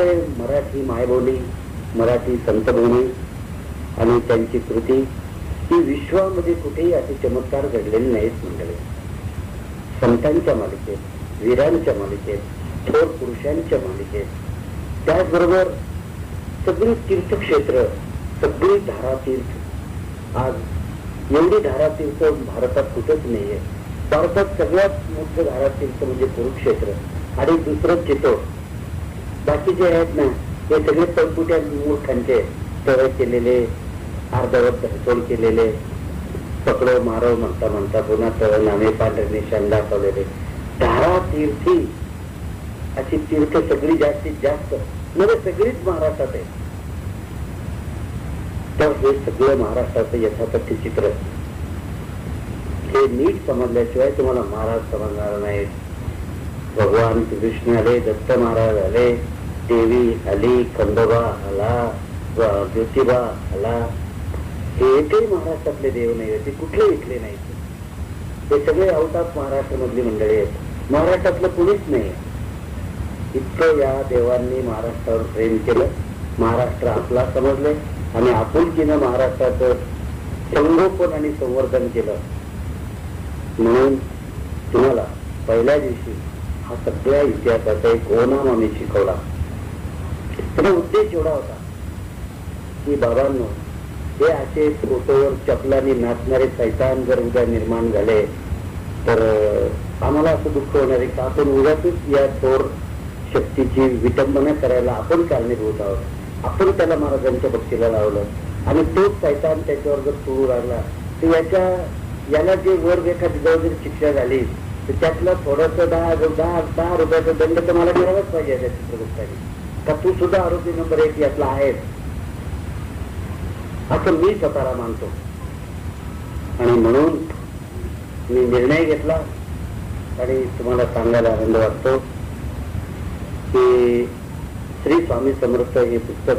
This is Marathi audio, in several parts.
वाटतंय मराठी मायबोली, मराठी संतभूमी आणि त्यांची कृती ही विश्वामध्ये कुठेही असे चमत्कार घडलेले नाहीत मंडळी. संतांच्या मालिकेत, वीरांच्या मालिकेत, थोर पुरुषांच्या मालिकेत, त्याचबरोबर सगळी तीर्थक्षेत्र, सगळी धारातीर्थ, आज एवढी धारातीर्थ भारतात कुठंच नाहीये. भारतात सगळ्यात मोठं धारातीर्थ म्हणजे कुरुक्षेत्र आणि दुसरं चितोड. बाकीचे आहेत ना हे सगळे तळपुट्या मूर्खांचे, तळ केलेले, अर्धवट धरसोड केलेले, पकडो मारो म्हणता म्हणता पुन्हा तळ नामे पांढरे निशाण दाखवलेले. धारातीर्थी अशी तीर्थ सगळी जास्तीत जास्त म्हणजे सगळीच महाराष्ट्रात आहे. तर हे सगळं महाराष्ट्राचं यथातथ्य चित्र हे नीट समजल्याशिवाय तुम्हाला महाराज समजणार नाही. भगवान कृष्ण आले, दत्त महाराज आले, देवी आली, खंडोबा आला, ज्योतिबा आला, हे एकही महाराष्ट्रातले देव नाही होते, कुठले इथले नाही. हे सगळे आउट ऑफ महाराष्ट्र मधली मंडळी आहेत, महाराष्ट्रातलं कुणीच नाही. इतकं या देवांनी महाराष्ट्रावर प्रेम केलं, महाराष्ट्र आपला समजले आणि आपुलकीनं महाराष्ट्राचं संगोपन आणि संवर्धन केलं. म्हणून तुम्हाला पहिल्या दिवशी हा सगळ्या इतिहासाचा एक ओनाम आम्ही शिकवला. त्याचा उद्देश एवढा होता की बाबांनो, हे असे फोटोवर चपलानी नाचणारे सैतान जर उद्या निर्माण झाले तर आम्हाला असं दुःख होणार आहे का आपण उद्याच या थोर शक्तीची विटंबना करायला आपण कारणीभूत आहोत. आपण त्याला महाराजांच्या भक्तीला लावलं आणि तोच सैतान त्याच्यावर जर सुरू राहिला तर याला जे वर एखादी जवळ जर शिक्षा झाली तर त्यातला थोडस 10 रुपयाचा दंड तर मला मिळालाच पाहिजे त्या चित्रगुप्ताने, का तू सुद्धा आरोपी नंबर 1 यातला आहेस, असं मी स्वतःला मानतो. आणि म्हणून मी निर्णय घेतला आणि तुम्हाला सांगायला आनंद वाटतो की श्री स्वामी समर्थ हे पुस्तक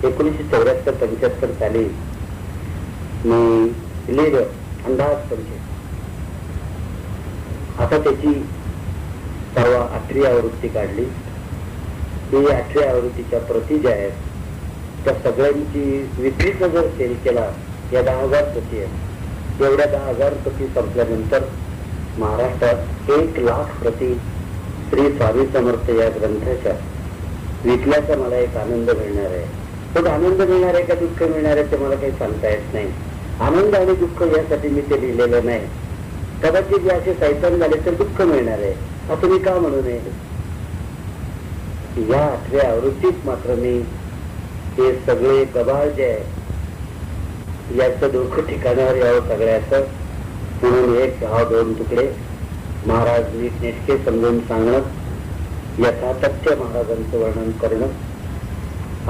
1974-75 साली मी लिहिलं, अंदाजपंचे. आता त्याची परवा 8वी आवृत्ती काढली. ही 8वी आवृत्तीच्या प्रती ज्या आहेत त्या सगळ्यांची विक्रीचा जर सेल केला, या 10,000 प्रती आहेत, एवढ्या 10,000 प्रती संपल्यानंतर महाराष्ट्रात 1,00,000 प्रती श्री स्वामी समर्थ या ग्रंथाच्या विकल्याचा मला एक आनंद मिळणार आहे. पण आनंद मिळणार आहे का दुःख मिळणार आहे ते मला काही सांगता येत नाही. आनंद आणि दुःख यासाठी मी ते लिहिलेलं नाही. कदाचित जे असे सैतान झाले तर दुःख मिळणार आहे असं मी का म्हणू नये. या 8व्या आवृत्तीत मात्र मी हे सगळे गबाळ जे आहे याचं दुःख ठिकाणावर यावं सगळ्याचं म्हणून 1 भाव 2 तुकडे महाराज नीटनेटके समजून सांगणं, यथातथ्य महाराजांचं वर्णन करणं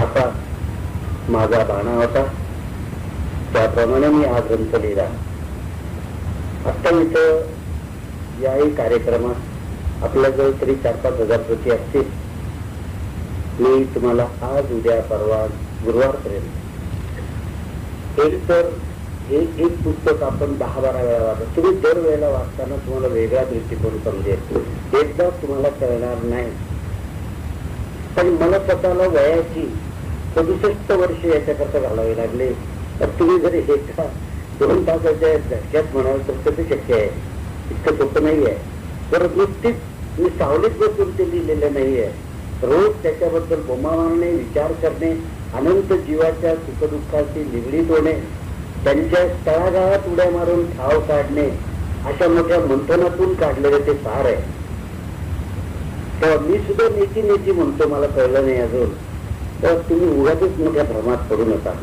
असा माझा बाणा होता. त्याप्रमाणे मी हा ग्रंथ लिहिला. आता इथं याही कार्यक्रमात आपल्याजवळ तरी 4-5 हजार प्रती असतील. मी तुम्हाला आज उद्या परवा गुरुवारपर्यंत एक पुस्तक आपण 10-12 वेळा वाचत. तुम्ही दर वेळेला वाचताना तुम्हाला वेगळा दृष्टिकोन समजेल, एकदा तुम्हाला कळणार नाही. पण मला स्वतःला वयाची 67 वर्ष याच्याकरता घालावे लागले. तर तुम्ही जर 1-2 तासाच्या झटक्यात म्हणाल तर कसं शक्य आहे? इतकं सोपं नाही आहे. तर नुसतीच मी सावलीत बसून ते लिहिलेलं नाही आहे. रोज त्याच्याबद्दल बोमा मारणे, विचार करणे, अनंत जीवाच्या सुखदुःखाशी निगडीत होणे, त्यांच्या तळागाळात उड्या मारून ठाव काढणे, अशा मोठ्या मंथनातून काढलेले ते सार आहे. तर मी सुद्धा नेती म्हणतो, मला कळलं नाही अजून. तर तुम्ही उगाचच मोठ्या भ्रमात पडू नका.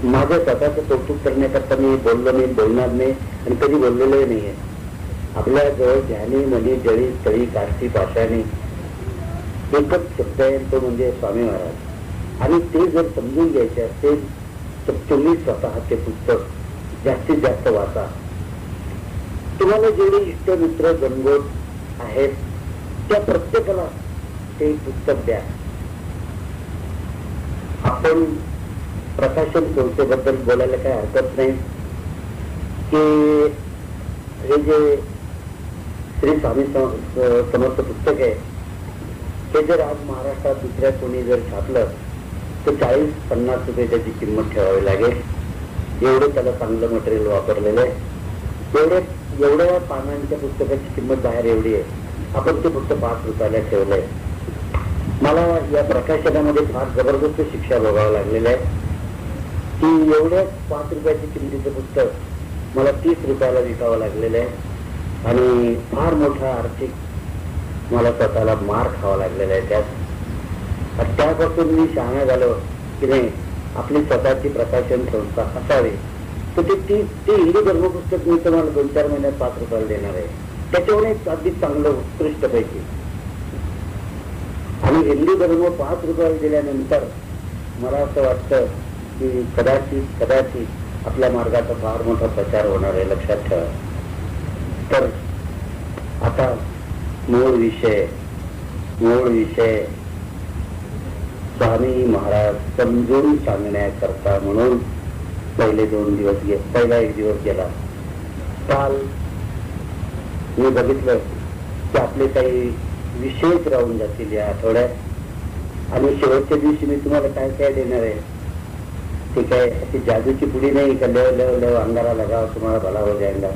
माझं स्वतःचं कौतुक करण्याकरता मी बोललो नाही, बोलणार नाही आणि कधी बोललेलंही नाहीये. आपल्या जवळ ध्यानी मनी जळी तळी काष्टी पाशाने एकच शब्द आहे, तो म्हणजे स्वामी महाराज. आणि ते जर समजून घ्यायचे असेल तर तुम्ही स्वतः ते पुस्तक जास्तीत जास्त वाचा. तुम्हाला जेवढे इष्ट मित्र जनगोट आहेत त्या प्रत्येकाला ते पुस्तक द्या. आपण प्रकाशन संस्थेबद्दल बोलायला काही हरकत नाही की हे जे श्री स्वामी समर्थ पुस्तक आहे हे जर आज महाराष्ट्रात दुसऱ्या कोणी जर छापलं तर 40-50 रुपये त्याची किंमत ठेवावी लागेल. एवढं त्याला चांगलं मटेरियल वापरलेलं आहे. एवढ्या पानांच्या पुस्तकाची किंमत बाहेर एवढी आहे, आपण ते फक्त 5 रुपयाला ठेवलंय. मला या प्रकाशनामध्ये फार जबरदस्त शिक्षा भोगावं लागलेलं आहे की एवढ्या 5 रुपयाची किमतीचं पुस्तक मला 30 रुपयाला विकावं लागलेलं आहे आणि फार मोठा आर्थिक मला स्वतःला मार खावा लागलेला आहे. त्यापासून मी शहाणा झालो की नाही, आपली स्वतःची प्रकाशन संस्था असावी. तर ते हिंदू धर्मपुस्तक मी तुम्हाला 2-4 महिन्यात 5 रुपयाला देणार आहे. त्याच्यावर एक अगदी चांगलं उत्कृष्ट पैकी. आणि हिंदू धर्म 5 रुपयाला दिल्यानंतर मला असं वाटतं की कदाचित आपल्या मार्गाचा फार मोठा प्रचार होणार आहे, लक्षात ठेवा. तर आता मूळ विषय स्वामी महाराज समजून सांगण्याकरता म्हणून पहिला एक दिवस गेला. काल मी बघितलं की आपले काही विषयच राहून जातील या आठवड्यात आणि शेवटच्या दिवशी मी तुम्हाला काय काय देणार आहे ते काय अशी जादूची पुडी नाही का लेव अंगारा लगाव तुम्हाला भला हो जाएगा.